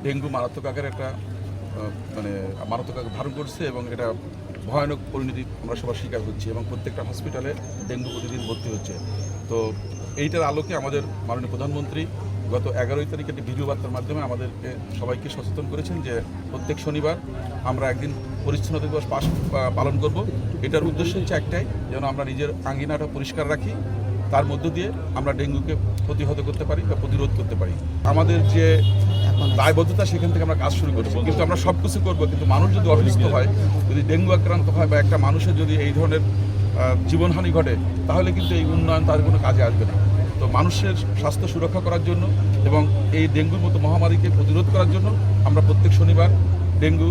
Dengue মারাত্মক আকারে একটা মানে মারাত্মক আকার ধারণ করছে এবং এটা ভয়ানক পরিণতি আমরা সবার শিকার হচ্ছি এবং প্রত্যেকটা হসপিটালে ডেঙ্গু প্রতিদিন ভর্তি হচ্ছে। তো এইটার আলোকে আমাদের মাননীয় প্রধানমন্ত্রী গত 11 তারিখে একটি ভিডিও বার্তার মাধ্যমে আমাদেরকে সবাইকে সচেতন করেছেন যে প্রত্যেক শনিবার আমরা একদিন পরিচ্ছন্নতা দিবস পালন করব। এটার উদ্দেশ্য হচ্ছে একটাই, যেন আমরা নিজের আঙ্গিনাটা পরিষ্কার রাখি, তার মধ্য দিয়ে আমরা ডেঙ্গুকে প্রতিহত করতে পারি বা প্রতিরোধ করতে পারি। আমাদের যে দায়বদ্ধতা সেখান থেকে আমরা কাজ শুরু করছি, কিন্তু আমরা সব কিছু করবো, কিন্তু মানুষ যদি অসুস্থ হয়, যদি ডেঙ্গু আক্রান্ত হয় বা একটা মানুষের যদি এই ধরনের জীবনহানি ঘটে, তাহলে কিন্তু এই উন্নয়ন তার কোনো কাজে আসবে না। তো মানুষের স্বাস্থ্য সুরক্ষা করার জন্য এবং এই ডেঙ্গুর মতো মহামারীকে প্রতিরোধ করার জন্য আমরা প্রত্যেক শনিবার ডেঙ্গু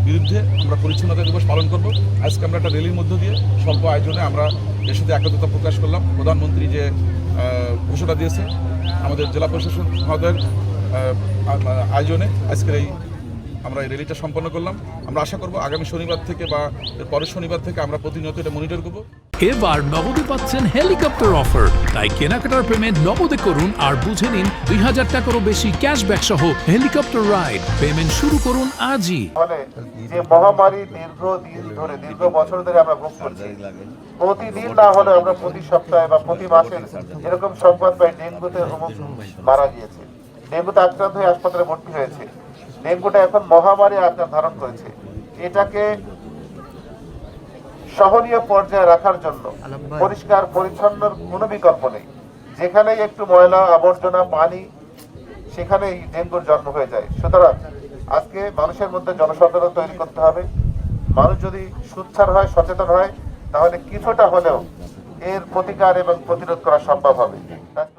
বিরুদ্ধে আমরা পরিচ্ছন্নতা দিবস পালন করব। আজকে আমরা একটা র্যালির মধ্য দিয়ে স্বল্প আয়োজনে আমরা এর সাথে একত্রতা প্রকাশ করলাম। প্রধানমন্ত্রী যে ঘোষণা দিয়েছে আমাদের জেলা প্রশাসন মহোদয়ের আয়োজনে আজকের আমরা এই র্যালিটা সম্পন্ন করলাম। আমরা আশা করব আগামী শনিবার থেকে বা এর পরের শনিবার থেকে আমরা প্রতিনিয়ত এটা মনিটর করব। এবার নগদে পাচ্ছেন হেলিকপ্টার অফার, তাই কেনাকাটার পেমেন্ট নগদে করুন আর বুঝে নিন 2000 টাকারও বেশি ক্যাশব্যাক সহ হেলিকপ্টার রাইড। পেমেন্ট শুরু করুন আজই। যে মহামারী দীর্ঘ বছর ধরে আমরা ভোগ করছি, প্রতিদিন না হলে আমরা প্রতি সপ্তাহে বা প্রতি মাসে এরকম সংবাদ পাই ডেঙ্গুতে মারা গিয়েছে, ডেঙ্গুতে আক্রান্ত হয়ে হাসপাতালে ভর্তি হয়েছে। ডেঙ্গুটা এখন মহামারী আকার ধারণ করেছে। এটাকে সহনীয় পর্যায়ে রাখার জন্য পরিষ্কার পরিচ্ছন্নর কোনো বিকল্প নেই। যেখানেই একটু ময়লা আবর্জনা পানি, সেখানেই ডেঙ্গুর জন্ম হয়ে যায়। সুতরাং আজকে মানুষের মধ্যে জনসচেতনতা তৈরি করতে হবে। মানুষ যদি সোচ্চার হয়, সচেতন হয়, তাহলে কিছুটা হলেও এর প্রতিকার এবং প্রতিরোধ করা সম্ভব হবে।